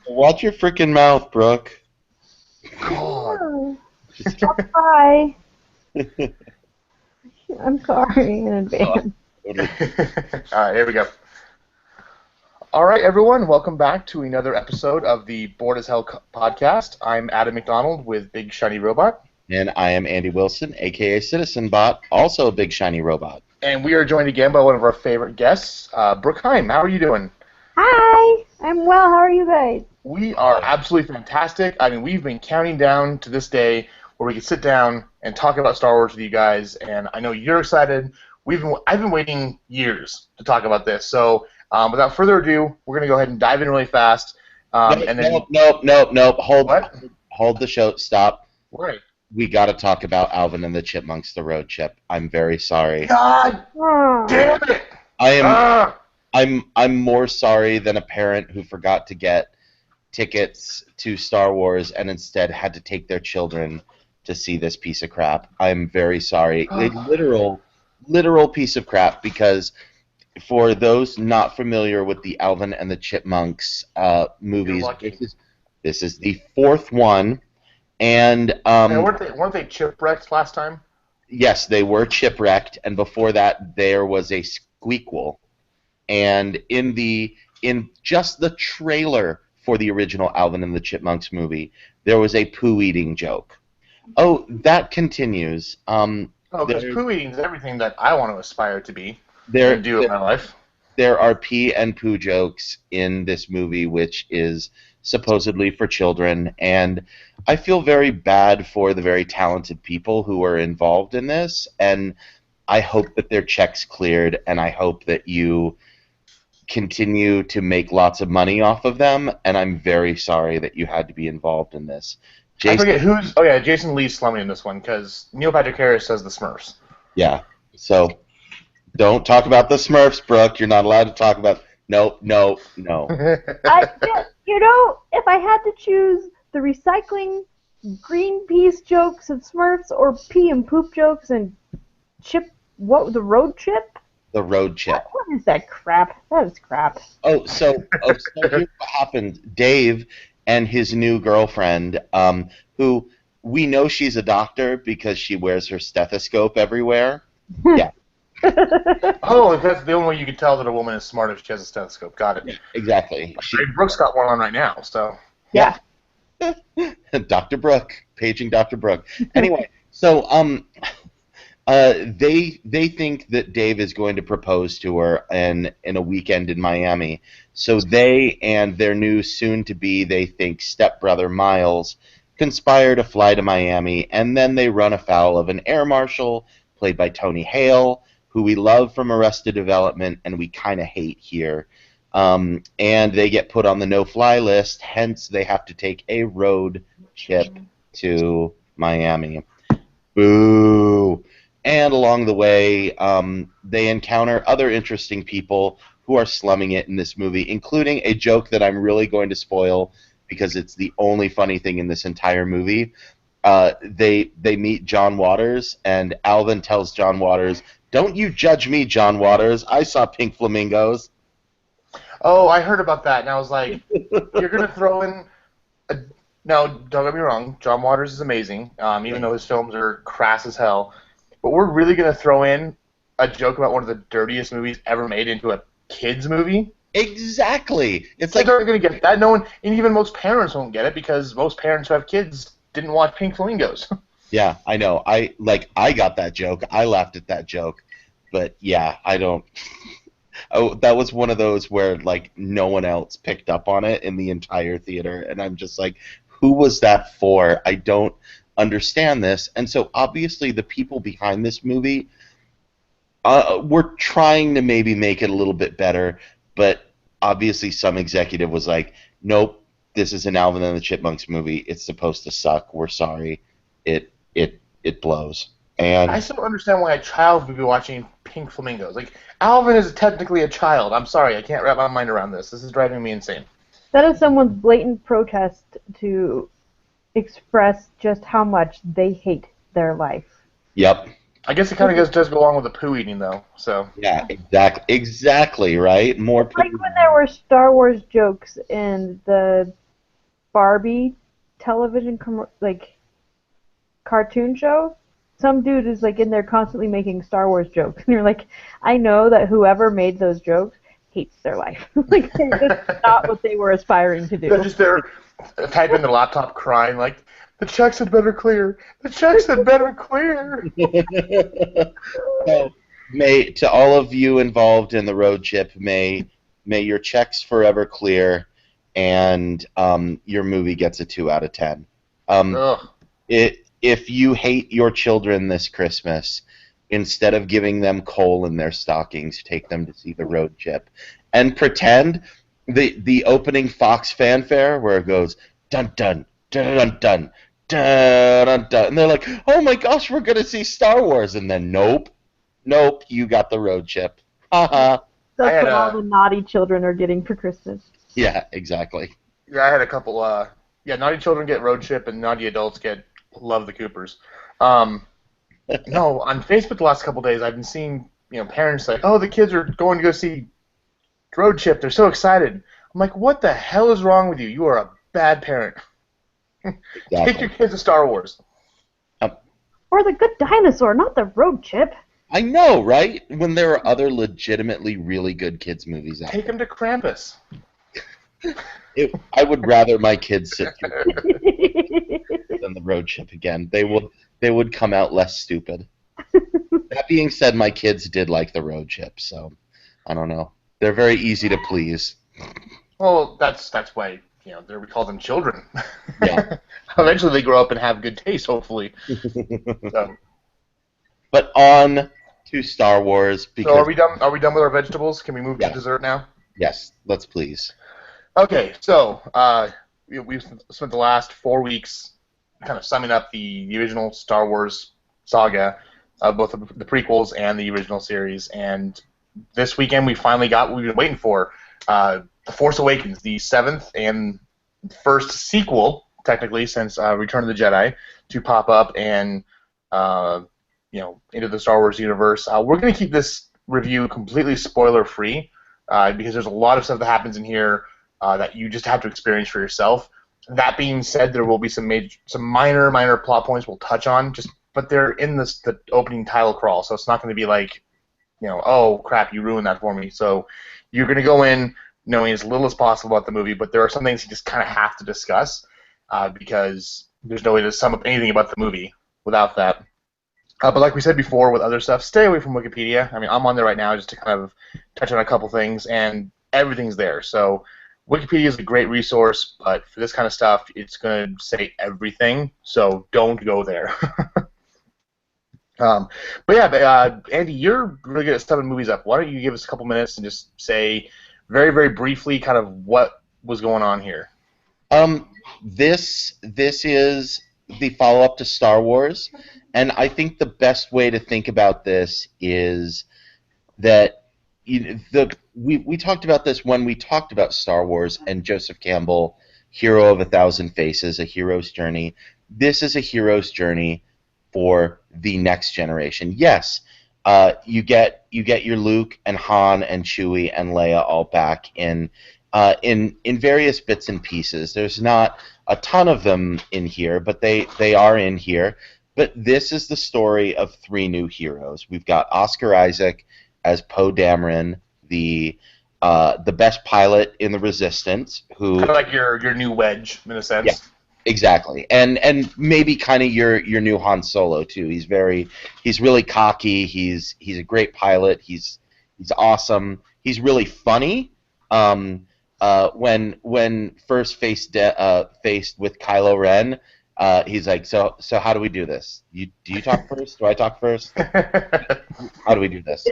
Watch your freaking mouth, Brooke. God. I'll try. I'm sorry in advance. Alright, here we go. Alright, everyone, welcome back to another episode of the Bored as Hell podcast. I'm Adam McDonald with Big Shiny Robot. And I am Andy Wilson, a.k.a. Citizen Bot, also a big shiny robot. And we are joined again by one of our favorite guests, Brooke Heym. How are you doing? Hi, I'm well. How are you guys? We are absolutely fantastic. I mean, we've been counting down to this day where we can sit down and talk about Star Wars with you guys, and I know you're excited. I've been waiting years to talk about this, so without further ado, we're going to go ahead and dive in really fast. Nope. Hold the show. Stop. Right. We got to talk about Alvin and the Chipmunks, the road trip. I'm very sorry. God damn it! I'm more sorry than a parent who forgot to get tickets to Star Wars and instead had to take their children to see this piece of crap. I'm very sorry. A literal piece of crap, because for those not familiar with the Alvin and the Chipmunks movies, this is the fourth one, and weren't they chipwrecked last time? Yes, they were chipwrecked, and before that there was a squeakquel. And in just the trailer for the original Alvin and the Chipmunks movie, there was a poo-eating joke. Oh, that continues. Because poo-eating is everything that I want to aspire to be and do in my life. There are pee and poo jokes in this movie, which is supposedly for children, and I feel very bad for the very talented people who are involved in this, and I hope that their checks cleared, and I hope that you continue to make lots of money off of them, and I'm very sorry that you had to be involved in this. I forget who's... Oh, yeah, Jason Lee's slumming in this one, because Neil Patrick Harris says the Smurfs. Yeah, so don't talk about the Smurfs, Brooke. You're not allowed to talk about... No. If I had to choose the recycling Greenpeace jokes of Smurfs or pee and poop jokes and the road chip? The road chip. What is that crap? That is crap. So here's what happened. Dave and his new girlfriend, who we know she's a doctor because she wears her stethoscope everywhere. Yeah. Oh, that's the only way you can tell that a woman is smart if she has a stethoscope. Got it. Yeah, exactly. Brooke's got one on right now, so... Yeah. Dr. Brooke. Paging Dr. Brooke. Anyway, so... they think that Dave is going to propose to her in a weekend in Miami. So they and their new soon-to-be, they think, stepbrother Miles conspire to fly to Miami, and then they run afoul of an air marshal played by Tony Hale, who we love from Arrested Development and we kind of hate here. And they get put on the no-fly list, hence they have to take a road trip to Miami. Boo! And along the way, they encounter other interesting people who are slumming it in this movie, including a joke that I'm really going to spoil because it's the only funny thing in this entire movie. They meet John Waters, and Alvin tells John Waters, "Don't you judge me, John Waters. I saw pink flamingos." Oh, I heard about that, and I was like, you're going to throw in... No, don't get me wrong. John Waters is amazing, even though his films are crass as hell. But we're really going to throw in a joke about one of the dirtiest movies ever made into a kids movie? Exactly. It's like they're going to get that. No one, and even most parents won't get it because most parents who have kids didn't watch Pink Flamingos. Yeah, I know. I got that joke. I laughed at that joke. But yeah, I don't. Oh, that was one of those where like no one else picked up on it in the entire theater, and I'm just like, who was that for? I don't understand this. And so obviously the people behind this movie were trying to maybe make it a little bit better, but obviously some executive was like, nope, this is an Alvin and the Chipmunks movie. It's supposed to suck. We're sorry. It blows. And I still don't understand why a child would be watching Pink Flamingos. Like, Alvin is technically a child. I'm sorry, I can't wrap my mind around this. This is driving me insane. That is someone's blatant protest to express just how much they hate their life. Yep. I guess it kind of does go along with the poo eating, though. So yeah, exactly, right. More like when there were Star Wars jokes in the Barbie television cartoon show. Some dude is like in there constantly making Star Wars jokes, and you're like, I know that whoever made those jokes hates their life. Like it's not what they were aspiring to do. They're just there typing the laptop, crying like, the checks had better clear. The checks had better clear. So, to all of you involved in the road chip, may your checks forever clear, and your movie gets a 2 out of 10. If you hate your children this Christmas, instead of giving them coal in their stockings, take them to see the road chip, and pretend the opening Fox fanfare where it goes dun dun dun dun dun dun dun dun, and they're like, oh my gosh, we're gonna see Star Wars, and then nope, you got the road chip. Haha. That's what all the naughty children are getting for Christmas. Yeah, exactly. Yeah, I had a couple. Naughty children get road chip, and naughty adults get Love the Coopers. No, on Facebook the last couple days, I've been seeing parents like, oh, the kids are going to go see road chip. They're so excited. I'm like, what the hell is wrong with you? You are a bad parent. Exactly. Take your kids to Star Wars. Or the Good Dinosaur, not the road chip. I know, right? When there are other legitimately really good kids movies out Take them to Krampus. I would rather my kids sit through than the road chip again. They would come out less stupid. That being said, my kids did like the road chip, so I don't know. They're very easy to please. Well, that's why we call them children. Yeah. Eventually, they grow up and have good taste, hopefully. So. But on to Star Wars. Because, so are we done? Are we done with our vegetables? Can we move to dessert now? Yes, let's please. Okay, so we've spent the last 4 weeks kind of summing up the original Star Wars saga, both the prequels and the original series, and this weekend we finally got what we've been waiting for, The Force Awakens, the 7th and first sequel, technically, since Return of the Jedi, to pop up and into the Star Wars universe. We're going to keep this review completely spoiler-free because there's a lot of stuff that happens in here that you just have to experience for yourself. That being said, there will be some minor plot points we'll touch on, but they're in the opening title crawl, so it's not going to be like, oh crap, you ruined that for me. So you're going to go in knowing as little as possible about the movie, but there are some things you just kind of have to discuss because there's no way to sum up anything about the movie without that. But like we said before with other stuff, stay away from Wikipedia. I mean, I'm on there right now just to kind of touch on a couple things, and everything's there. So Wikipedia is a great resource, but for this kind of stuff, it's going to say everything, so don't go there. Andy, you're really good at stuffing movies up. Why don't you give us a couple minutes and just say very, very briefly kind of what was going on here? This is the follow-up to Star Wars, and I think the best way to think about this is that we talked about this when we talked about Star Wars and Joseph Campbell, Hero of a Thousand Faces, A Hero's Journey. This is a hero's journey for the next generation. Yes, you get your Luke and Han and Chewie and Leia all back in various bits and pieces. There's not a ton of them in here, but they are in here. But this is the story of 3 new heroes. We've got Oscar Isaac as Poe Dameron, the best pilot in the Resistance, who kind of like your new Wedge in a sense. Yeah, exactly, and maybe kind of your new Han Solo too. He's really cocky. He's a great pilot. He's awesome. He's really funny. When first faced with Kylo Ren, he's like, so how do we do this? Do you talk first? Do I talk first? How do we do this?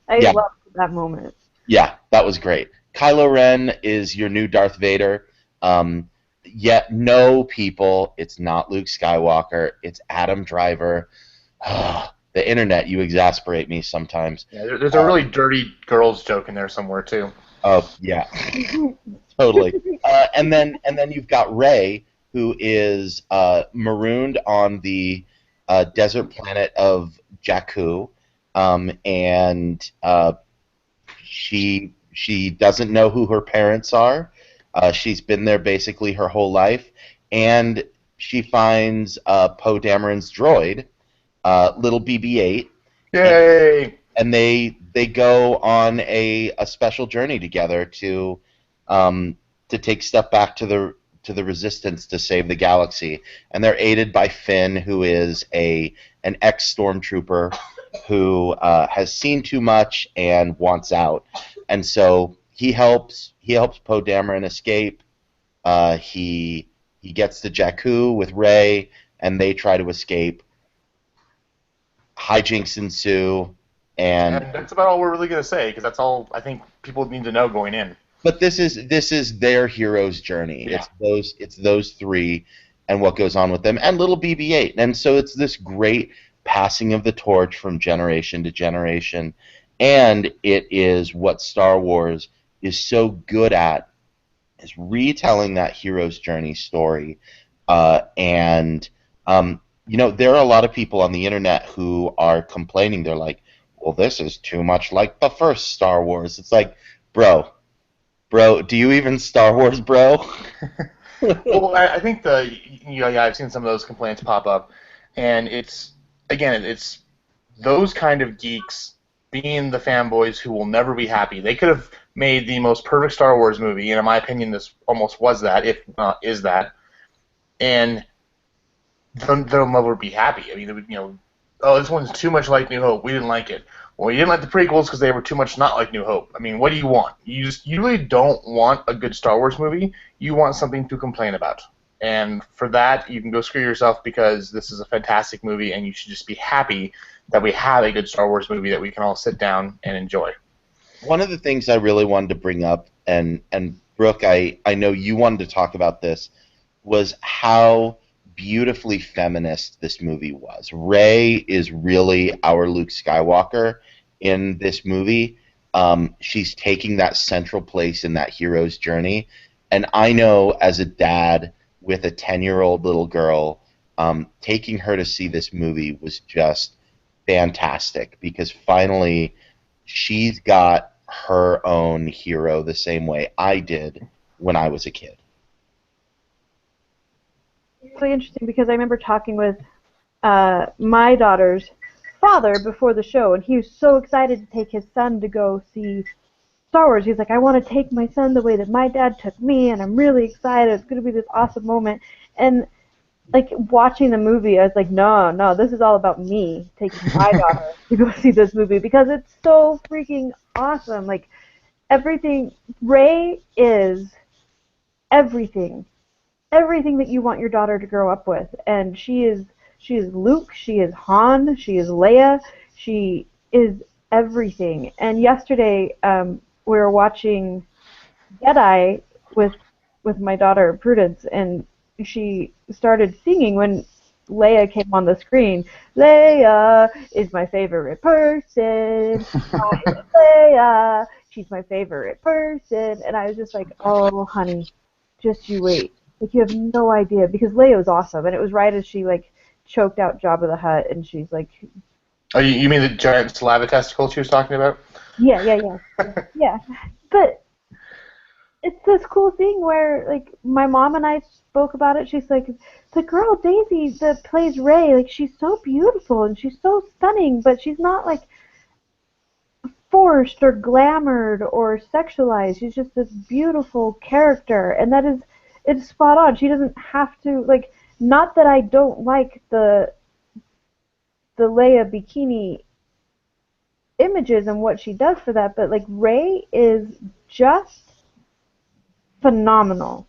I loved that moment. Yeah, that was great. Kylo Ren is your new Darth Vader. Yet no, people, it's not Luke Skywalker. It's Adam Driver. The internet, you exasperate me sometimes. Yeah, there's a really dirty girls joke in there somewhere too. Oh yeah, totally. And then you've got Rey, who is marooned on the desert planet of Jakku, and she doesn't know who her parents are, She's been there basically her whole life, and she finds Poe Dameron's droid, little BB-8, Yay! and they go on a special journey together to take stuff back to the Resistance to save the galaxy, and they're aided by Finn, who is an ex-stormtrooper who has seen too much and wants out, and so he helps Poe Dameron escape. He gets to Jakku with Rey, and they try to escape. Hijinks ensue, and that's about all we're really going to say, because that's all I think people need to know going in. but this is their hero's journey. Yeah. It's those three and what goes on with them, and little BB-8, and so it's this great passing of the torch from generation to generation, and it is what Star Wars is so good at, is retelling that hero's journey story, and there are a lot of people on the internet who are complaining. They're like, well, this is too much like the first Star Wars. It's like, bro, do you even Star Wars, bro? Well, I think I've seen some of those complaints pop up, and it's those kind of geeks being the fanboys who will never be happy. They could have made the most perfect Star Wars movie, and in my opinion, this almost was that, if not is that, and they'll never be happy. I mean, oh, this one's too much like New Hope. We didn't like it. Well, you didn't like the prequels because they were too much not like New Hope. I mean, what do you want? You really don't want a good Star Wars movie. You want something to complain about. And for that, you can go screw yourself, because this is a fantastic movie, and you should just be happy that we have a good Star Wars movie that we can all sit down and enjoy. One of the things I really wanted to bring up, and Brooke, I know you wanted to talk about this, was how beautifully feminist this movie was. Rey is really our Luke Skywalker in this movie. She's taking that central place in that hero's journey, and I know as a dad with a 10-year-old little girl, taking her to see this movie was just fantastic, because finally she's got her own hero the same way I did when I was a kid. It's really interesting, because I remember talking with my daughter's father before the show, and he was so excited to take his son to go see Star Wars. He's like, I want to take my son the way that my dad took me, and I'm really excited. It's going to be this awesome moment. And like watching the movie, I was like, no, this is all about me taking my daughter to go see this movie, because it's so freaking awesome. Like everything, Rey is everything that you want your daughter to grow up with, and she is Luke, she is Han, she is Leia, she is everything. And yesterday we were watching Jedi with my daughter Prudence, and she started singing when Leia came on the screen. Leia is my favorite person. Leia, she's my favorite person. And I was just like, oh, honey, just you wait. Like, you have no idea, because Leia was awesome, and it was right as she like choked out Jabba the Hutt, and she's like, oh, you mean the giant saliva testicle she was talking about? Yeah. Yeah. But it's this cool thing where, like, my mom and I spoke about it. She's like, the girl Daisy that plays Rey, like, she's so beautiful and she's so stunning, but she's not like forced or glamored or sexualized. She's just this beautiful character, and it's spot on. She doesn't have to, like, not that I don't like the Leia bikini images and what she does for that, but like Rey is just phenomenal,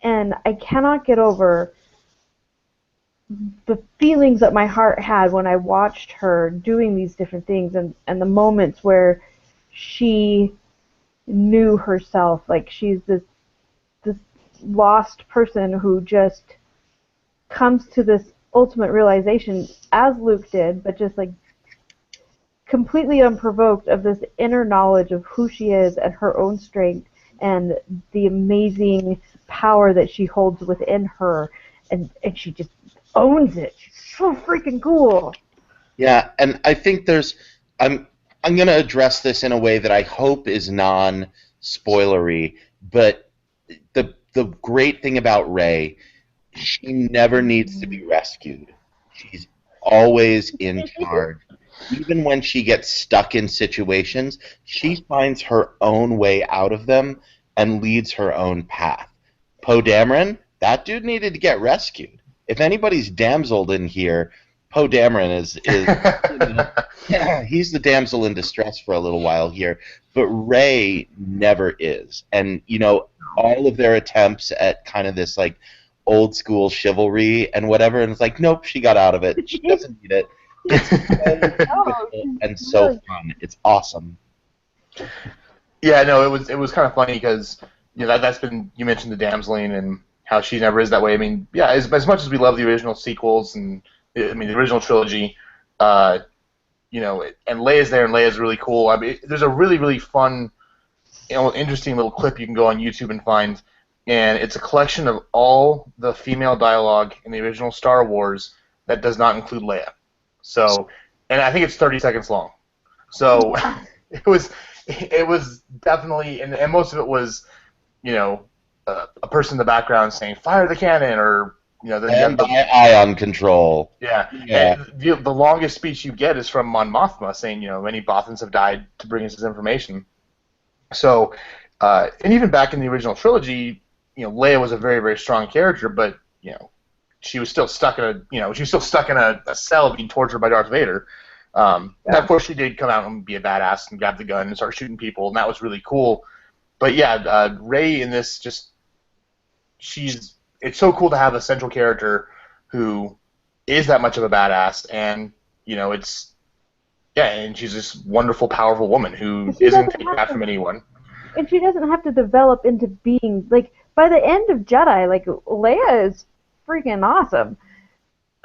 and I cannot get over the feelings that my heart had when I watched her doing these different things, and the moments where she knew herself. Like, she's this lost person who just comes to this ultimate realization, as Luke did, but just like completely unprovoked, of this inner knowledge of who she is and her own strength and the amazing power that she holds within her, and she just owns it. She's so freaking cool. Yeah, and I think I'm going to address this in a way that I hope is non-spoilery, but the the great thing about Rey, she never needs to be rescued. She's always in charge. Even when she gets stuck in situations, she finds her own way out of them and leads her own path. Poe Dameron, that dude needed to get rescued. If anybody's damseled in here, Poe Dameron is he's the damsel in distress for a little while here, but Rey never is. And all of their attempts at kind of this like old school chivalry and whatever, and it's like, nope, she got out of it. She doesn't need it. It's so beautiful and so fun. It's awesome. Yeah, no, it was kind of funny because that's been, you mentioned the damseling and how she never is that way. I mean, yeah, as much as we love the original sequels and the original trilogy, and Leia's there, and Leia's really cool. I mean, there's a really, really fun, interesting little clip you can go on YouTube and find, and it's a collection of all the female dialogue in the original Star Wars that does not include Leia. So, and I think it's 30 seconds long. So, it was definitely, and most of it was, a person in the background saying, "Fire the cannon," or the ion control. Yeah. And the longest speech you get is from Mon Mothma saying, many Bothans have died to bring us this information. So, and even back in the original trilogy, Leia was a very, very strong character, but she was still stuck in a cell being tortured by Darth Vader. And of course, she did come out and be a badass and grab the gun and start shooting people, and that was really cool. But yeah, Rey in this it's so cool to have a central character who is that much of a badass, and and she's this wonderful, powerful woman who isn't taken back from anyone. And she doesn't have to develop into being like, by the end of Jedi, like, Leia is freaking awesome.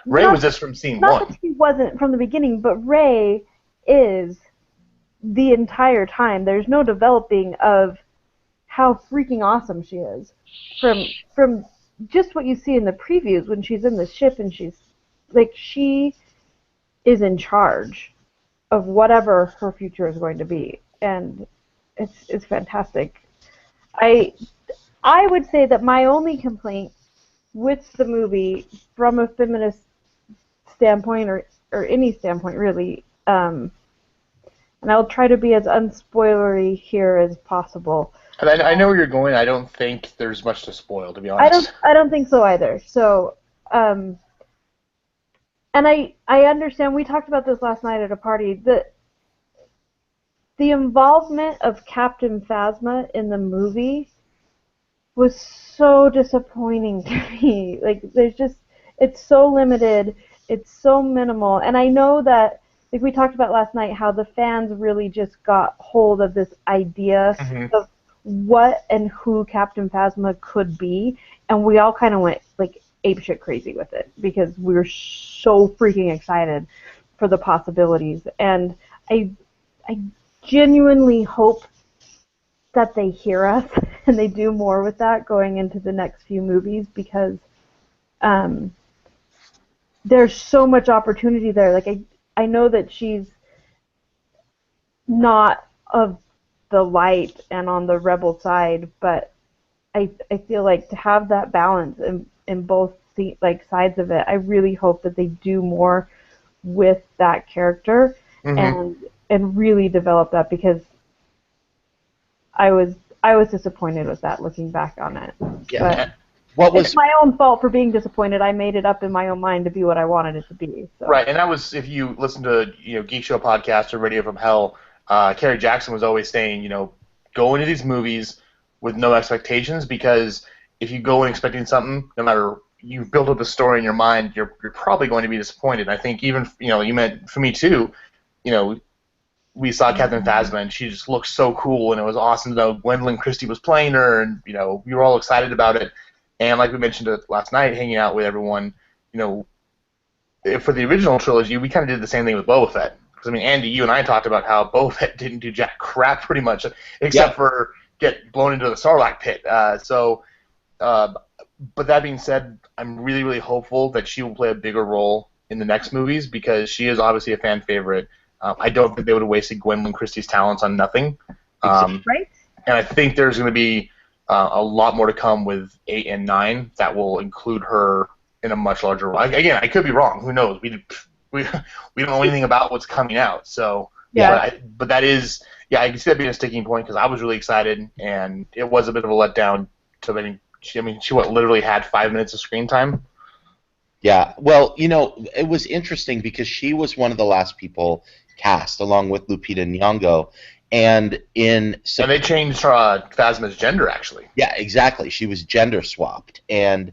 Rey was just from scene one. Not that she wasn't from the beginning, but Rey is the entire time. There's no developing of how freaking awesome she is from just what you see in the previews when she's in the ship and she is in charge of whatever her future is going to be, and it's fantastic. I would say that my only complaint with the movie, from a feminist standpoint or any standpoint really, and I'll try to be as unspoilery here as possible. And I know where you're going. I don't think there's much to spoil, to be honest. I don't think so either. So, and I understand. We talked about this last night at a party. The involvement of Captain Phasma in the movie was so disappointing to me. Like, it's so limited. It's so minimal. And I know that, like we talked about last night, how the fans really just got hold of this idea of what and who Captain Phasma could be, and we all kind of went like apeshit crazy with it because we were so freaking excited for the possibilities. And I genuinely hope that they hear us and they do more with that going into the next few movies, because there's so much opportunity there. Like, I know that she's not of the light and on the rebel side, but I feel like to have that balance in both sides of it, I really hope that they do more with that character and really develop that, because I was disappointed with that looking back on it. Yeah. But it's my own fault for being disappointed. I made it up in my own mind to be what I wanted it to be. So. Right, and that was, if you listen to Geek Show podcast or Radio from Hell, Kerry Jackson was always saying, go into these movies with no expectations, because if you go in expecting something, no matter, you've built up a story in your mind, you're probably going to be disappointed. I think even, you meant for me too, we saw Captain Phasma and she just looked so cool, and it was awesome to know Gwendolyn Christie was playing her, and we were all excited about it. And like we mentioned last night, hanging out with everyone, for the original trilogy, we kind of did the same thing with Boba Fett. Because, Andy, you and I talked about how Boba Fett didn't do jack crap pretty much, except for get blown into the Sarlacc pit. But that being said, I'm really, really hopeful that she will play a bigger role in the next movies, because she is obviously a fan favorite. I don't think they would have wasted Gwendolyn Christie's talents on nothing. Right. And I think there's going to be a lot more to come with 8 and 9 that will include her in a much larger role. Again, I could be wrong. Who knows? We don't know anything about what's coming out. So Yeah. but that is, yeah, I can see that being a sticking point because I was really excited, and it was a bit of a letdown. She literally had 5 minutes of screen time. Yeah, well, it was interesting because she was one of the last people cast, along with Lupita Nyong'o, and And they changed Phasma's gender, actually. yeah, exactly. She was gender swapped, and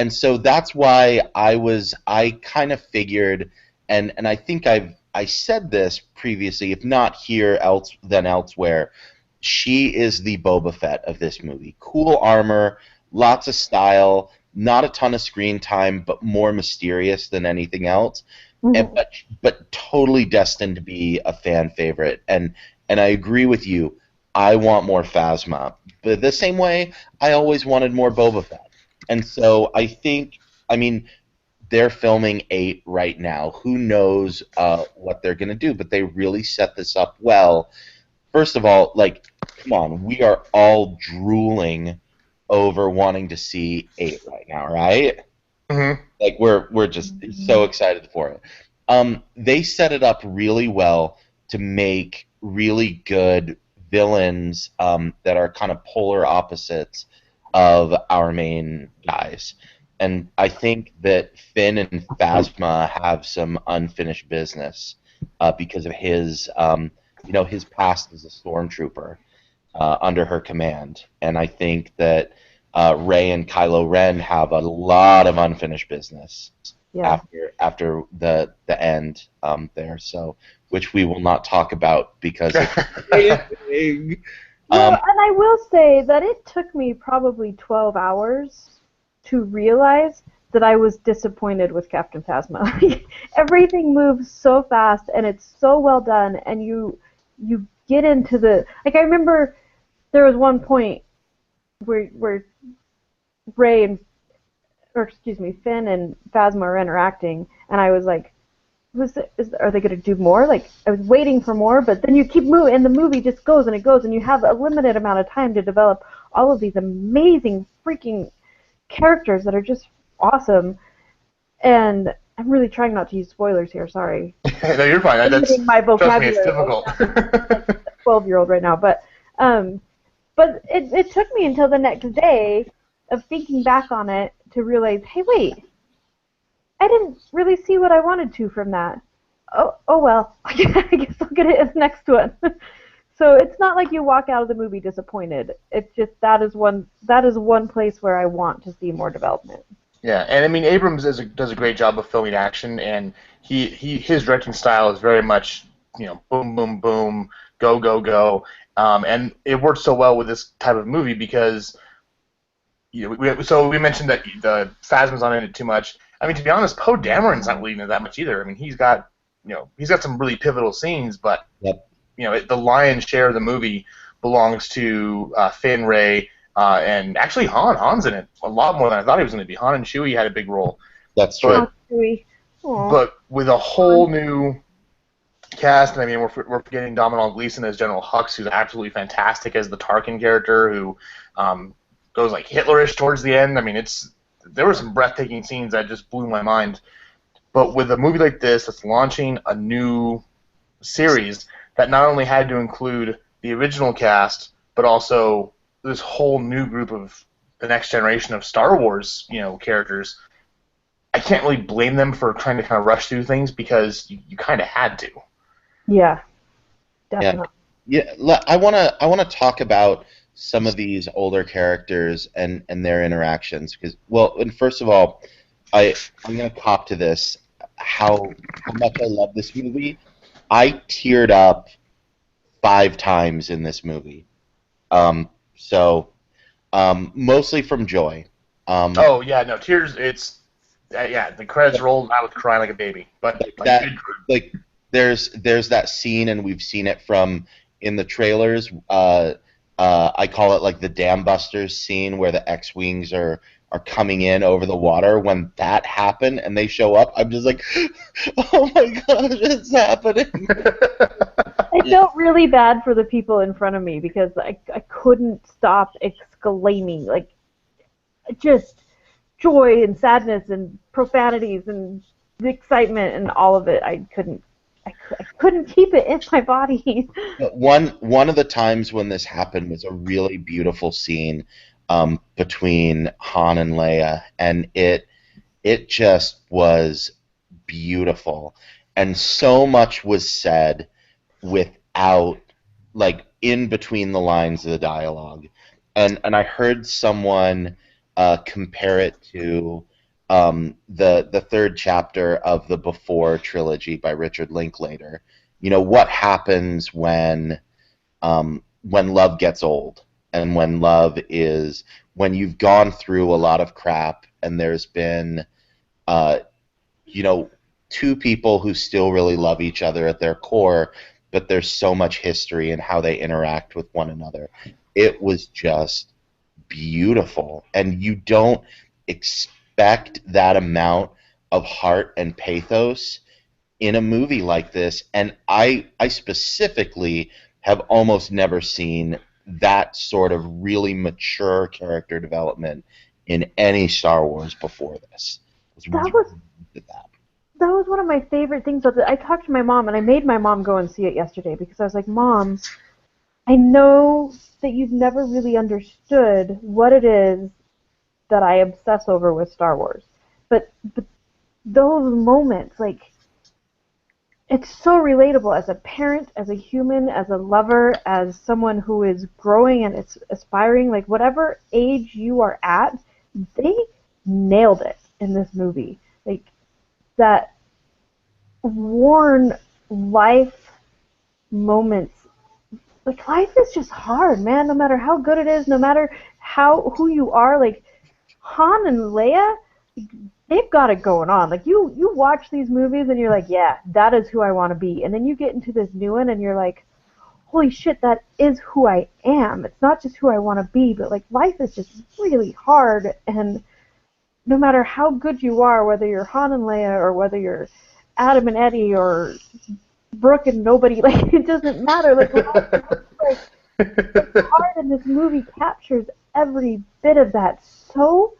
so that's why I kind of figured, and I think I said this previously, if not here else than elsewhere. She is the Boba Fett of this movie. Cool armor, lots of style, not a ton of screen time, but more mysterious than anything else. And Mhm. but totally destined to be a fan favorite. And I agree with you. I want more Phasma, but the same way I always wanted more Boba Fett. And so I mean, they're filming 8 right now. Who knows what they're gonna do? But they really set this up well. First of all, like, come on, we are all drooling over wanting to see 8 right now, right? Mm-hmm. Like we're just so excited for it. They set it up really well to make really good villains that are kind of polar opposites of our main guys. And I think that Finn and Phasma have some unfinished business because of his past as a stormtrooper under her command. And I think that Rey and Kylo Ren have a lot of unfinished business Yeah. after the end there. So, which we will not talk about because it's big. Well, and I will say that it took me probably 12 hours to realize that I was disappointed with Captain Phasma. Like, everything moves so fast and it's so well done, and you get into the, like, I remember there was one point where Ray and, or excuse me, Finn and Phasma are interacting, and I was like, are they going to do more? Like, I was waiting for more, but then you keep moving, and the movie just goes and it goes, and you have a limited amount of time to develop all of these amazing freaking characters that are just awesome. And I'm really trying not to use spoilers here. Sorry. No, you're fine. Limiting my Trust me, vocabulary. it's difficult. Like a 12-year-old right now, but it took me until the next day of thinking back on it to realize, hey, wait, I didn't really see what I wanted to from that. Oh well, I guess I'll get it in the next one. So it's not like you walk out of the movie disappointed. It's just that is one place where I want to see more development. Yeah, and I mean Abrams does a great job of filming action, and his directing style is very much boom boom boom, go go go, and it works so well with this type of movie because we mentioned that the Phasma's not in it too much. I mean, to be honest, Poe Dameron's not really in it that much either. I mean, he's got some really pivotal scenes, but Yep. The lion's share of the movie belongs to Finn, Rey, and actually Han. Han's in it a lot more than I thought he was going to be. Han and Chewie had a big role. That's true. But with a whole new cast, and I mean, we're getting Domhnall Gleeson as General Hux, who's absolutely fantastic as the Tarkin character, who goes like Hitlerish towards the end. I mean, there were some breathtaking scenes that just blew my mind. But with a movie like this that's launching a new series that not only had to include the original cast, but also this whole new group of the next generation of Star Wars, characters, I can't really blame them for trying to kind of rush through things because you kind of had to. Yeah, definitely. Yeah. I wanna talk about some of these older characters and their interactions because, well, and first of all, I'm gonna cop to this how much I love this movie. I teared up 5 times in this movie. Mostly from joy. Oh yeah, no tears. It's the credits rolled. I was crying like a baby. But there's that scene, and we've seen it in the trailers. I call it like the Dam Busters scene where the X-wings are coming in over the water. When that happened and they show up, I'm just like, oh my gosh, it's happening. I felt really bad for the people in front of me because I couldn't stop exclaiming, like, just joy and sadness and profanities and excitement and all of it. I couldn't keep it in my body. But one of the times when this happened was a really beautiful scene between Han and Leia, and it just was beautiful, and so much was said without, like, in between the lines of the dialogue, and I heard someone compare it to the third chapter of the Before trilogy by Richard Linklater. You know what happens when love gets old, and when you've gone through a lot of crap, and there's been uh, you know, two people who still really love each other at their core, but there's so much history in how they interact with one another. It was just beautiful, and you don't expect that amount of heart and pathos in a movie like this. And I specifically have almost never seen that sort of really mature character development in any Star Wars before this. It was That really was good at that. that was one of my favorite things. I talked to my mom, and I made my mom go and see it yesterday because I was like, Mom, I know that you've never really understood what it is that I obsess over with Star Wars, but those moments, like, it's so relatable as a parent, as a human, as a lover, as someone who is growing and is aspiring, like, whatever age you are at, they nailed it in this movie. Like, that worn life moments. Like, life is just hard, man, no matter how good it is, no matter who you are. Like, Han and Leia, they've got it going on. Like, you watch these movies and you're like, yeah, that is who I want to be. And then you get into this new one and you're like, holy shit, that is who I am. It's not just who I want to be, but, like, life is just really hard. And no matter how good you are, whether you're Han and Leia or whether you're Adam and Eddie or Brooke and nobody, like, it doesn't matter. Like, it's hard, and this movie captures every bit of that so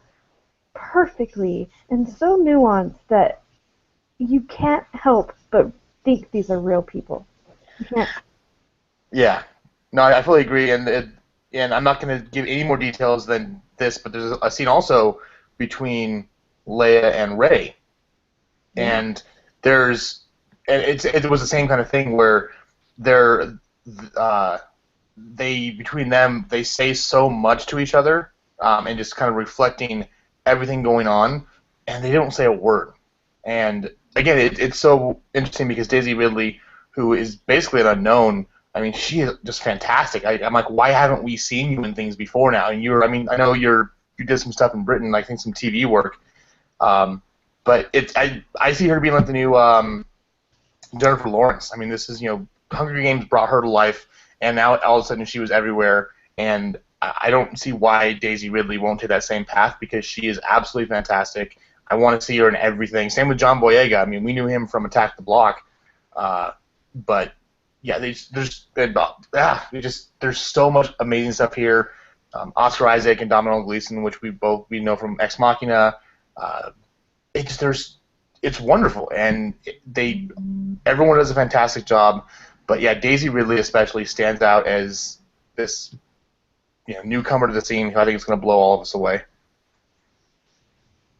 perfectly and so nuanced that you can't help but think these are real people. You can't. Yeah, no, I fully agree, and I'm not going to give any more details than this, but there's a scene also between Leia and Rey, and it was the same kind of thing where between them they say so much to each other, and just kind of reflecting everything going on, and they don't say a word. And again, it's so interesting because Daisy Ridley, who is basically an unknown, I mean, she is just fantastic. I'm like, why haven't we seen you in things before now? And I know you did some stuff in Britain, I think some TV work, but I see her being like the new Jennifer Lawrence. I mean, this is, Hunger Games brought her to life, and now all of a sudden she was everywhere, and I don't see why Daisy Ridley won't take that same path because she is absolutely fantastic. I want to see her in everything. Same with John Boyega. I mean, we knew him from Attack the Block, but yeah, there's so much amazing stuff here. Oscar Isaac and Domhnall Gleeson, which we know from Ex Machina. It's wonderful, and everyone does a fantastic job. But yeah, Daisy Ridley especially stands out as this newcomer to the scene who I think is going to blow all of us away.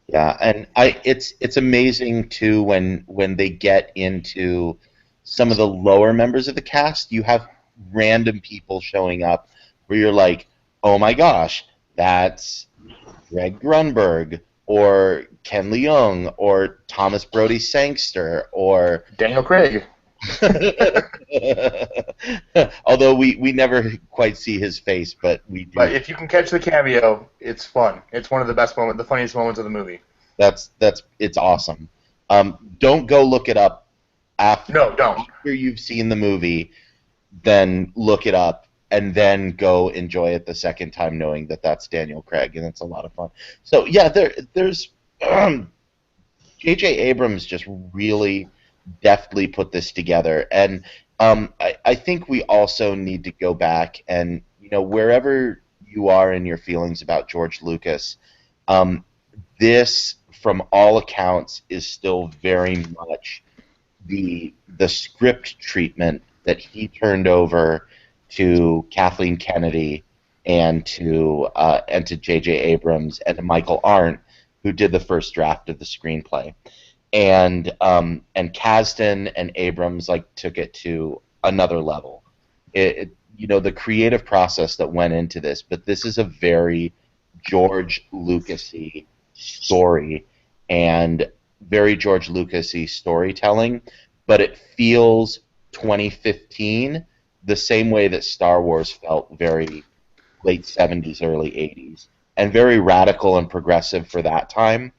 Yeah, and it's amazing too when they get into some of the lower members of the cast. You have random people showing up where you're like, oh my gosh, that's Greg Grunberg or Ken Leung or Thomas Brody Sangster or Daniel Craig. Although we never quite see his face, but we do. But if you can catch the cameo, it's fun. It's one of the funniest moments of the movie. It's awesome. Don't go look it up after. No, don't. After you've seen the movie, then look it up and then go enjoy it the second time, knowing that that's Daniel Craig, and it's a lot of fun. So yeah, there's J.J. Abrams just really deftly put this together, and I think we also need to go back and, wherever you are in your feelings about George Lucas, um, this, from all accounts, is still very much the script treatment that he turned over to Kathleen Kennedy and to J.J. Abrams and to Michael Arndt, who did the first draft of the screenplay. And Kasdan and Abrams took it to another level. The creative process that went into this, but this is a very George Lucasy story and very George Lucasy storytelling, but it feels 2015 the same way that Star Wars felt very late 70s, early 80s, and very radical and progressive for that time.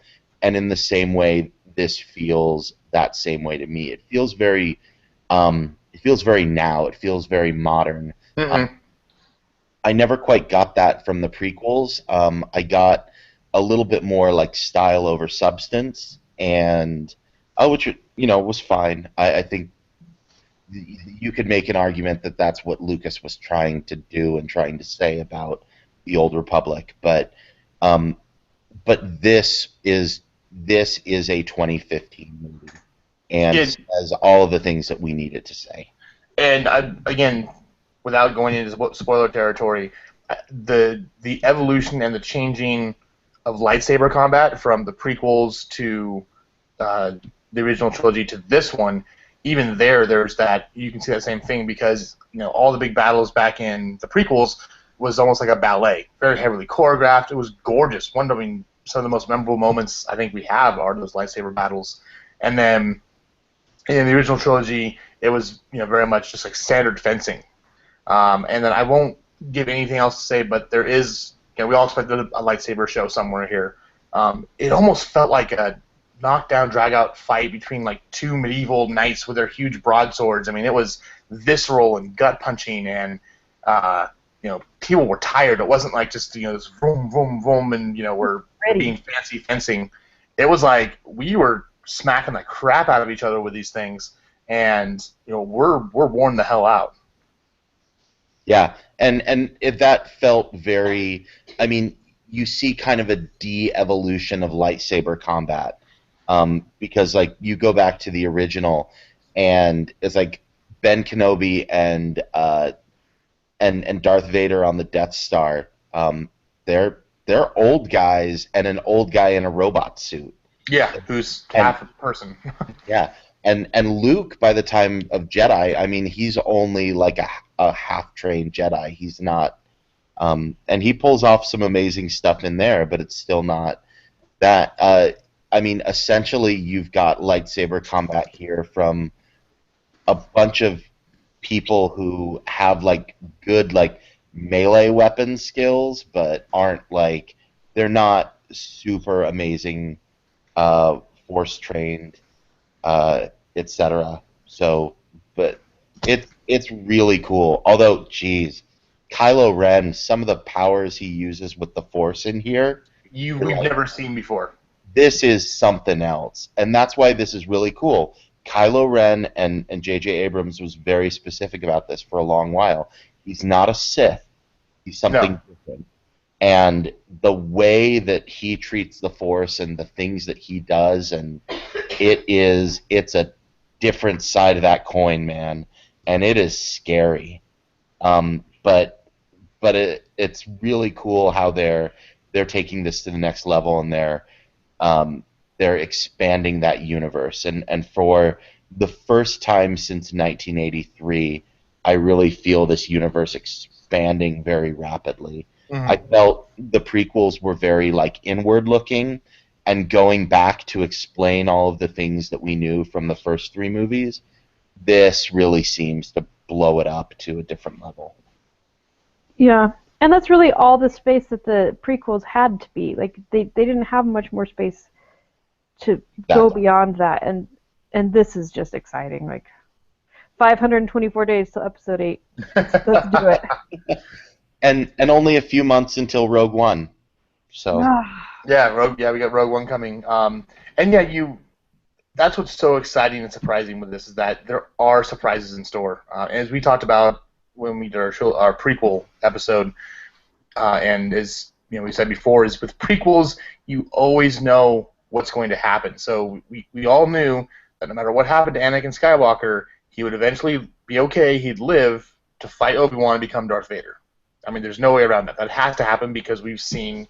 And in the same way, this feels that same way to me. It feels very now. It feels very modern. Mm-hmm. I never quite got that from the prequels. I got a little bit more like style over substance, and which was fine. I think you could make an argument that that's what Lucas was trying to do and trying to say about the Old Republic, um, but this is a 2015 movie and It, says all of the things that we needed to say. and again, without going into spoiler territory, the evolution and the changing of lightsaber combat from the prequels to the original trilogy to this one, even there's that you can see that same thing because all the big battles back in the prequels was almost like a ballet, very heavily choreographed. It was gorgeous. Some of the most memorable moments I think we have are those lightsaber battles, and then in the original trilogy, it was very much just like standard fencing. And then I won't give anything else to say, but there is we all expected a lightsaber show somewhere here. It almost felt like a knockdown, drag-out fight between like two medieval knights with their huge broadswords. I mean, it was visceral and gut-punching, and people were tired. It wasn't like just this vroom, vroom, vroom, and we're being fancy fencing. It was like we were smacking the crap out of each other with these things, and we're worn the hell out. Yeah, and that felt very. I mean, you see kind of a de-evolution of lightsaber combat, because you go back to the original, and it's like Ben Kenobi and Darth Vader on the Death Star. They're old guys and an old guy in a robot suit. Yeah, who's half a person. Yeah, and Luke, by the time of Jedi, I mean, he's only like a half-trained Jedi. He's not, and he pulls off some amazing stuff in there, but it's still not that. I mean, essentially, you've got lightsaber combat here from a bunch of people who have good melee weapon skills, but aren't they're not super amazing force trained, etc. So, but it's really cool. Although, geez, Kylo Ren, some of the powers he uses with the Force in here, We've never seen before. This is something else, and that's why this is really cool. Kylo Ren and J.J. Abrams was very specific about this for a long while. He's not a Sith. He's something different. And the way that he treats the Force and the things that he does, and it's a different side of that coin, man, and it is scary. But it's really cool how they're taking this to the next level, and they're expanding that universe. And for the first time since 1983, I really feel this universe expanding very rapidly. Mm-hmm. I felt the prequels were very inward looking, and going back to explain all of the things that we knew from the first three movies. This really seems to blow it up to a different level. Yeah, and that's really all the space that the prequels had to be. They didn't have much more space to go beyond that, and this is just exciting. 524 days till episode 8. Let's do it. And only a few months until Rogue One. So we got Rogue One coming. And yeah, that's what's so exciting and surprising with this is that there are surprises in store. As we talked about when we did our prequel episode, and as we said before, is with prequels you always know what's going to happen. So we all knew that no matter what happened to Anakin Skywalker, he would eventually be okay. He'd live to fight Obi-Wan and become Darth Vader. I mean, there's no way around that. That has to happen because we've seen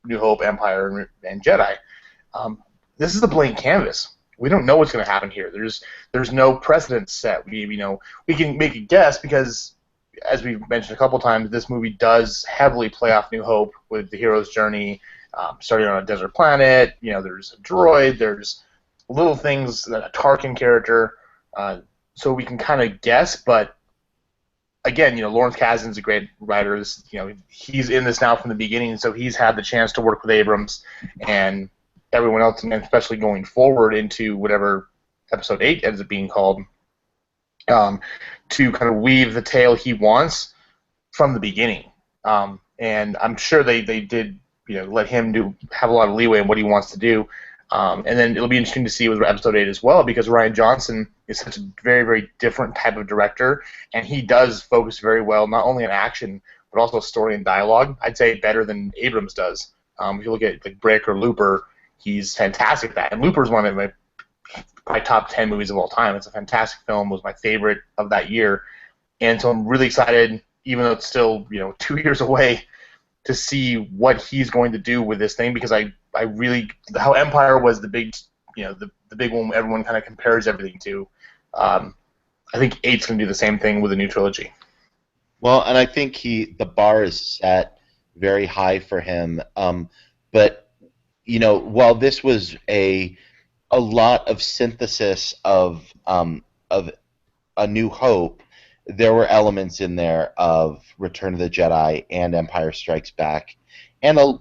New Hope, Empire, and Jedi. This is a blank canvas. We don't know what's going to happen here. There's no precedent set. We can make a guess because, as we've mentioned a couple times, this movie does heavily play off New Hope with the hero's journey, starting on a desert planet. There's a droid. There's little things that a Tarkin character. So we can kind of guess, but again, Lawrence Kasdan's a great writer. He's in this now from the beginning, so he's had the chance to work with Abrams and everyone else, and especially going forward into whatever Episode 8 ends up being called, to kind of weave the tale he wants from the beginning. And I'm sure they did let him have a lot of leeway in what he wants to do. And then it'll be interesting to see with Episode 8 as well, because Rian Johnson is such a very, very different type of director, and he does focus very well not only on action, but also story and dialogue. I'd say better than Abrams does. If you look at like Brick or Looper, he's fantastic at that. And Looper is one of my top 10 movies of all time. It's a fantastic film. It was my favorite of that year. And so I'm really excited, even though it's still 2 years away, to see what he's going to do with this thing, because I really, how Empire was the big the big one everyone kind of compares everything to. I think 8's going to do the same thing with a new trilogy. Well, and I think the bar is set very high for him. But while this was a lot of synthesis of A New Hope, there were elements in there of Return of the Jedi and Empire Strikes Back, and a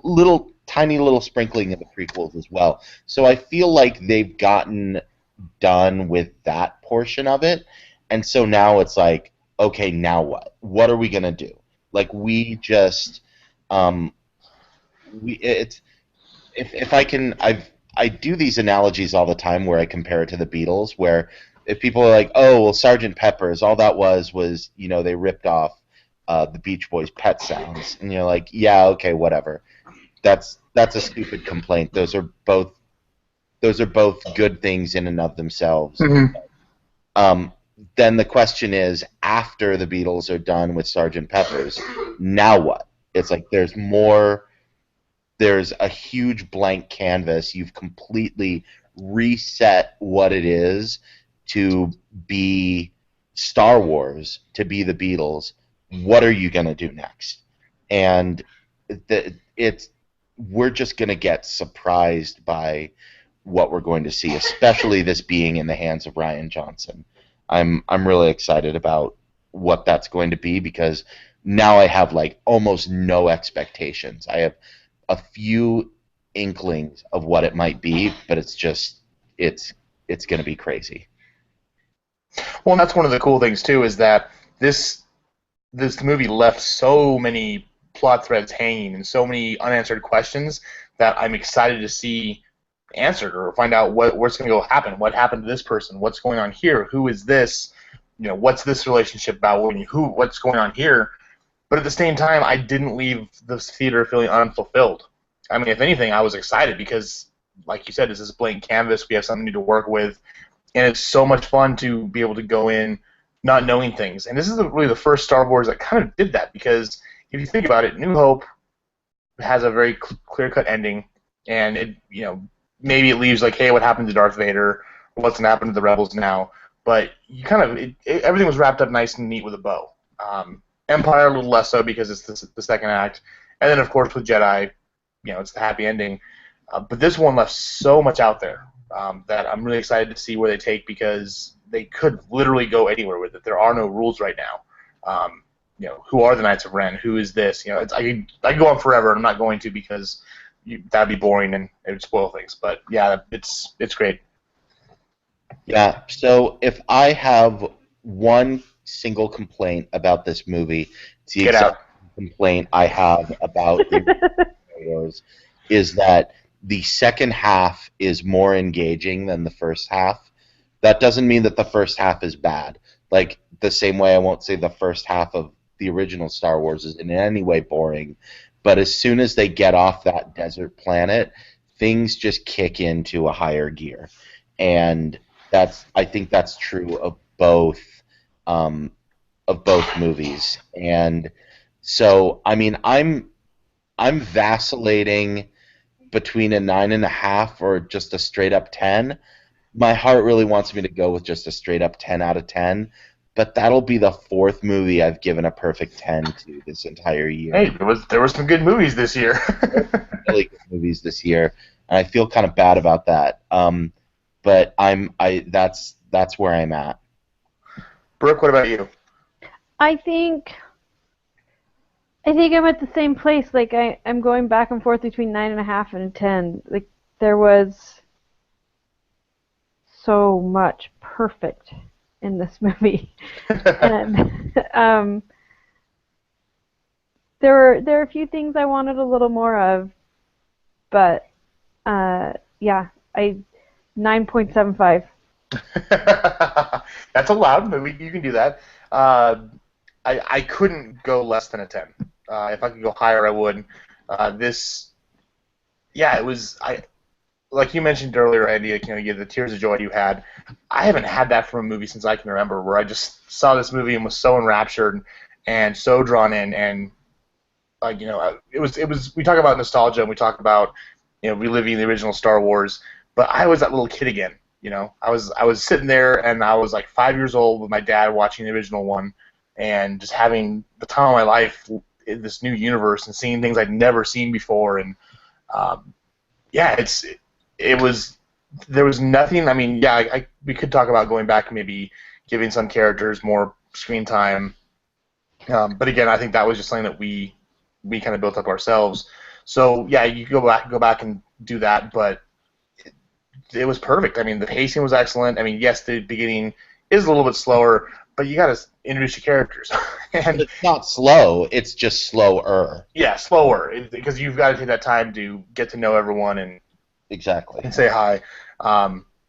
tiny little sprinkling of the prequels as well. So I feel like they've gotten done with that portion of it, and so now it's like, okay, now what? What are we gonna do? Like, we just if I can, I do these analogies all the time where I compare it to the Beatles, where if people are like, oh, well, Sgt. Pepper's, all that was they ripped off the Beach Boys' Pet Sounds, and you're like, yeah, okay, whatever. That's a stupid complaint. Those are both good things in and of themselves. Mm-hmm. Then the question is, after the Beatles are done with Sgt. Pepper's, now what? It's like there's more. There's a huge blank canvas. You've completely reset what it is to be Star Wars, to be the Beatles. What are you going to do next? And we're just going to get surprised by what we're going to see, especially this being in the hands of Rian Johnson. I'm really excited about what that's going to be, because now I have like almost no expectations. I have a few inklings of what it might be, but it's going to be crazy. Well, and that's one of the cool things too, is that this movie left so many plot threads hanging and so many unanswered questions that I'm excited to see answered, or find out what's going to go happen. What happened to this person? What's going on here? Who is this? What's this relationship about? What's going on here? But at the same time, I didn't leave the theater feeling unfulfilled. I mean, if anything, I was excited because, like you said, this is a blank canvas. We have something new to work with, and it's so much fun to be able to go in not knowing things. And this is really the first Star Wars that kind of did that, because if you think about it, New Hope has a very clear-cut ending, and it, maybe it leaves like, hey, what happened to Darth Vader? What's going to happen to the Rebels now? But you kind of everything was wrapped up nice and neat with a bow. Empire a little less so, because it's the second act, and then of course with Jedi, it's the happy ending. But this one left so much out there that I'm really excited to see where they take, because they could literally go anywhere with it. There are no rules right now. Who are the Knights of Ren? Who is this? I could go on forever, and I'm not going to, because that'd be boring and it would spoil things. But yeah, it's great. Yeah. So if I have one single complaint about this movie, it's the Get exact out. complaint I have about the Star Wars, is that the second half is more engaging than the first half. That doesn't mean that the first half is bad. Like, the same way I won't say the first half of the original Star Wars is in any way boring, but as soon as they get off that desert planet, things just kick into a higher gear. And I think that's true um, of both movies. And so, I mean, I'm vacillating between a 9.5 or just a straight up 10. My heart really wants me to go with just a straight up 10 out of 10, but that'll be the fourth movie I've given a perfect 10 to this entire year. Hey, there was some good movies this year. Really good movies this year, and I feel kind of bad about that. But that's where I'm at. Brooke, what about you? I think I'm at the same place. Like I'm going back and forth between 9.5 and a 10. Like there was so much perfect in this movie, and there were a few things I wanted a little more of, but yeah, 9.75. That's allowed. You can do that. I couldn't go less than a 10. If I could go higher, I would. It was. Like you mentioned earlier, Andy. Like, you the tears of joy you had. I haven't had that from a movie since I can remember, where I just saw this movie and was so enraptured and so drawn in, and it was. We talk about nostalgia and we talk about reliving the original Star Wars, but I was that little kid again. I was sitting there and I was like 5 years old with my dad watching the original one, and just having the time of my life in this new universe and seeing things I'd never seen before. And there was nothing. I mean, we could talk about going back and maybe giving some characters more screen time, but again, I think that was just something that we kind of built up ourselves. So yeah, you go back and do that, but it was perfect. I mean, the pacing was excellent. I mean, yes, the beginning is a little bit slower, but you got to introduce your characters. And it's not slow; it's just slower. Yeah, slower, because you've got to take that time to get to know everyone and exactly and say hi.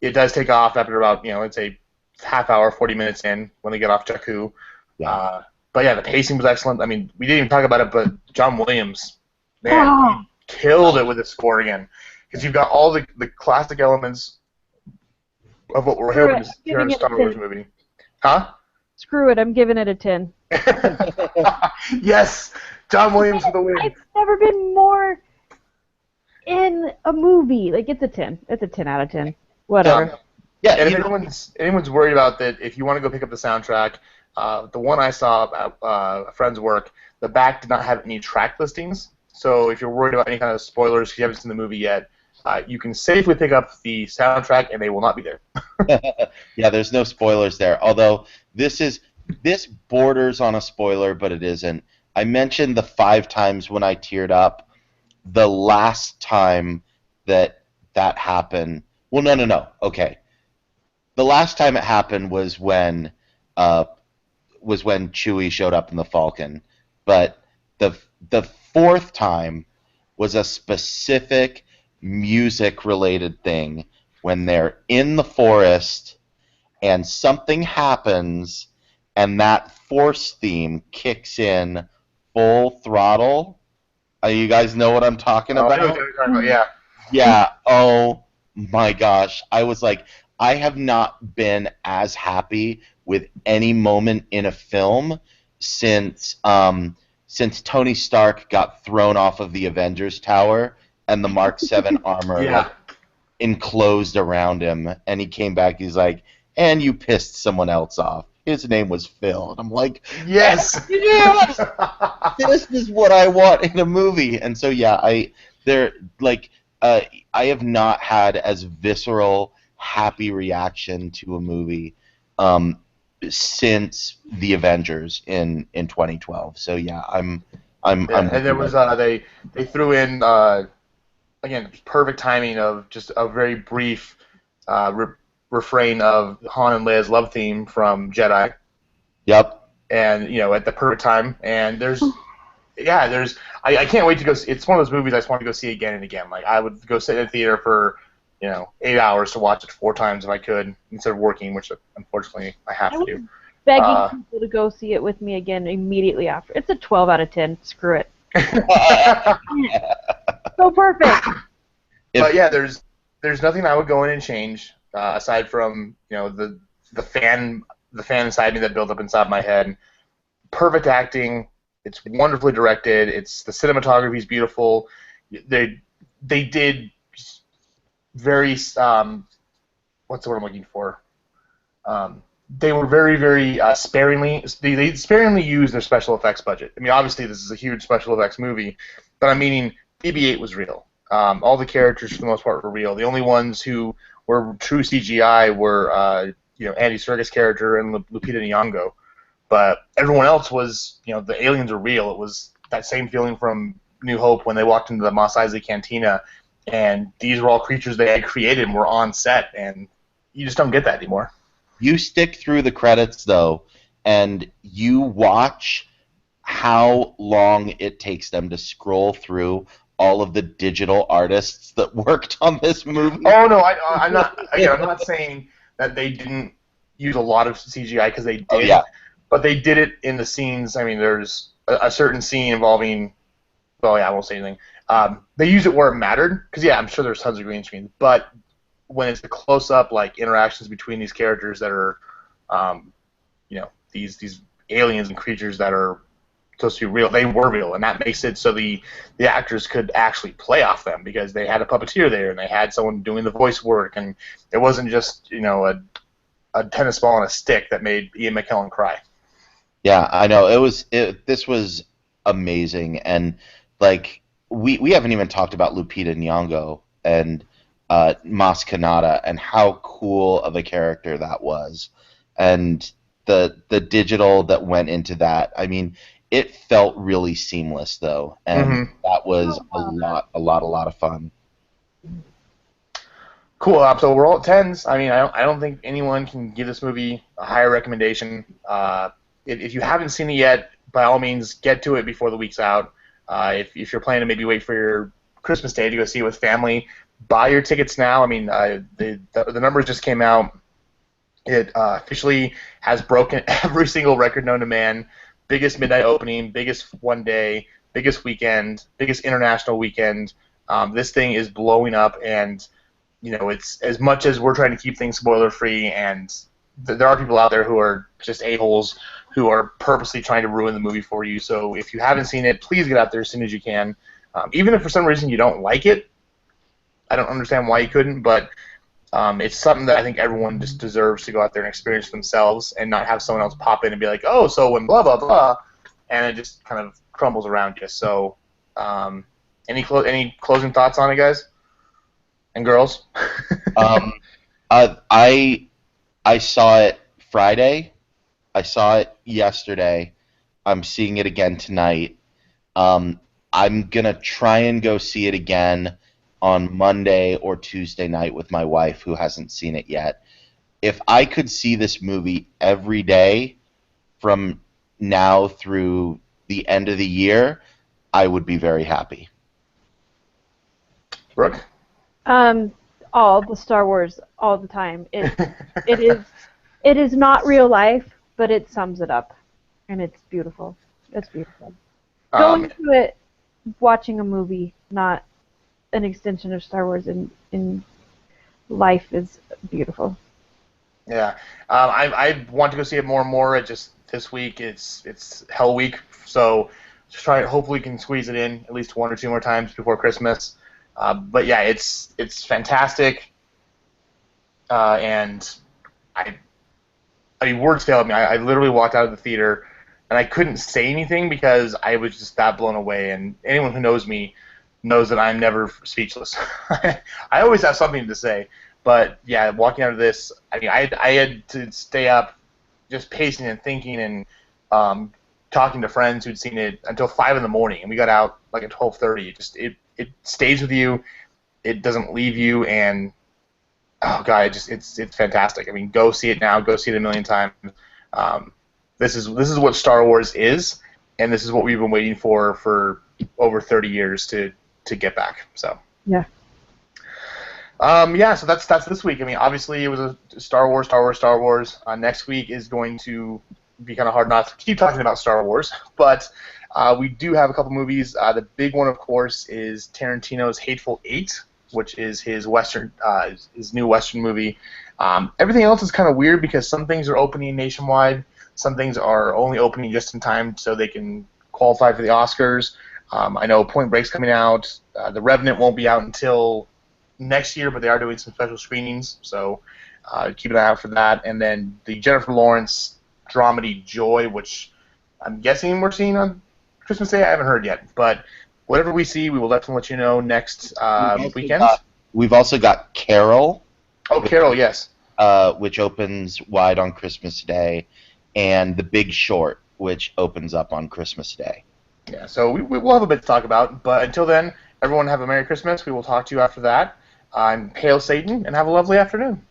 It does take off after about it's a half hour, 40 minutes in when they get off Jakku. Yeah. But yeah, the pacing was excellent. I mean, we didn't even talk about it, but John Williams, man, he killed it with the score again. Because you've got all the classic elements of what we're hoping to hear in a Star Wars movie. Huh? Screw it, I'm giving it a 10. Yes! John Williams for the win. I've never been more in a movie. Like, it's a 10. It's a 10 out of 10. Whatever. Yeah, and if anyone's worried about that, if you want to go pick up the soundtrack, the one I saw at a friend's work, the back did not have any track listings. So if you're worried about any kind of spoilers because you haven't seen the movie yet, you can safely pick up the soundtrack and they will not be there. Yeah, there's no spoilers there. Although this borders on a spoiler, but it isn't. I mentioned the 5 times when I teared up. The last time that happened. Well, no. Okay. The last time it happened was when Chewie showed up in the Falcon. But the fourth time was a specific music-related thing when they're in the forest and something happens and that Force theme kicks in full throttle. You guys know what I'm talking about? I know what you're talking about, yeah. Yeah, oh my gosh. I was like, I have not been as happy with any moment in a film since Tony Stark got thrown off of the Avengers Tower and the Mark 7 armor enclosed around him, and he came back, he's like, and you pissed someone else off. His name was Phil. And I'm like, yes! Yes! This is what I want in a movie. And so, yeah, I have not had as visceral, happy reaction to a movie since the Avengers in 2012. So, yeah, I'm and there was they threw in again, perfect timing of just a very brief refrain of Han and Leia's love theme from Jedi. Yep. And at the perfect time. And there's yeah, I can't wait to go. It's one of those movies I just want to go see again and again. Like I would go sit in the theater for 8 hours to watch it 4 times if I could instead of working, which unfortunately I have I to was do. begging people to go see it with me again immediately after. It's a 12 out of 10. Screw it. So perfect. But yeah, there's nothing I would go in and change aside from the fan inside me that built up inside my head. Perfect acting. It's wonderfully directed. The cinematography is beautiful. They did very what's the word I'm looking for? They were very, very sparingly. They sparingly used their special effects budget. I mean, obviously this is a huge special effects movie, but I'm meaning BB-8 was real. All the characters for the most part were real. The only ones who were true CGI were Andy Serkis' character and Lupita Nyong'o. But everyone else was, the aliens are real. It was that same feeling from New Hope when they walked into the Mos Eisley Cantina, and these were all creatures they had created and were on set, and you just don't get that anymore. You stick through the credits, though, and you watch how long it takes them to scroll through all of the digital artists that worked on this movie. Oh, no, I'm not. Again, I'm not saying that they didn't use a lot of CGI, because they did. Oh, yeah. But they did it in the scenes. I mean, there's a certain scene involving. Well, yeah, I won't say anything. They used it where it mattered, because yeah, I'm sure there's tons of green screens. But when it's the close-up, like interactions between these characters that are, these aliens and creatures that are supposed to be real, they were real, and that makes it so the actors could actually play off them because they had a puppeteer there and they had someone doing the voice work, and it wasn't just a tennis ball and a stick that made Ian McKellen cry. Yeah, I know. This was amazing, and like we haven't even talked about Lupita Nyong'o and Mas Kanata and how cool of a character that was, and the digital that went into that. I mean, it felt really seamless though, and that was a lot of fun. Cool. So we're all at tens. I mean, I don't think anyone can give this movie a higher recommendation. If you haven't seen it yet, by all means, get to it before the week's out. If you're planning to maybe wait for your Christmas Day to go see it with family, buy your tickets now. I mean, the numbers just came out. It officially has broken every single record known to man. Biggest midnight opening, biggest one day, biggest weekend, biggest international weekend. This thing is blowing up, and it's as much as we're trying to keep things spoiler free, and there are people out there who are just a-holes who are purposely trying to ruin the movie for you. So if you haven't seen it, please get out there as soon as you can. Even if for some reason you don't like it, I don't understand why you couldn't, but it's something that I think everyone just deserves to go out there and experience themselves and not have someone else pop in and be like, oh, so when blah, blah, blah, and it just kind of crumbles around you. So any closing thoughts on it, guys? And girls? I saw it Friday. I saw it yesterday. I'm seeing it again tonight. I'm gonna try and go see it again on Monday or Tuesday night with my wife, who hasn't seen it yet. If I could see this movie every day from now through the end of the year, I would be very happy. Brooke? All the Star Wars all the time. It is not real life, but it sums it up, and it's beautiful. It's beautiful. Going to it, watching a movie, not an extension of Star Wars in life, is beautiful. Yeah, I want to go see it more and more. This week it's Hell Week, so just hopefully we can squeeze it in at least 1 or 2 more times before Christmas. But yeah, it's fantastic, and I mean, words fail me. I literally walked out of the theater, and I couldn't say anything because I was just that blown away. And anyone who knows me knows that I'm never speechless. I always have something to say. But yeah, walking out of this, I mean, I had to stay up, just pacing and thinking and talking to friends who'd seen it until 5 in the morning, and we got out like at 12:30. It stays with you, it doesn't leave you, and oh god, it's fantastic. I mean, go see it now, go see it a million times. This is what Star Wars is, and this is what we've been waiting for over 30 years to get back. So Yeah. Yeah, so that's this week. I mean, obviously it was a Star Wars, Star Wars, Star Wars. Next week is going to be kind of hard not to keep talking about Star Wars, but we do have a couple movies. The big one, of course, is Tarantino's Hateful Eight, which is his new Western movie. Everything else is kind of weird because some things are opening nationwide, some things are only opening just in time so they can qualify for the Oscars. I know Point Break's coming out. The Revenant won't be out until next year, but they are doing some special screenings, so keep an eye out for that. And then the Jennifer Lawrence dramedy Joy, which I'm guessing we're seeing on Christmas Day. I haven't heard yet, but whatever we see, we will definitely let you know next weekend. We've also got Carol. Oh, Carol, yes. Which opens wide on Christmas Day, and The Big Short, which opens up on Christmas Day. Yeah, so we'll have a bit to talk about, but until then, everyone have a Merry Christmas. We will talk to you after that. I'm Hail Satan, and have a lovely afternoon.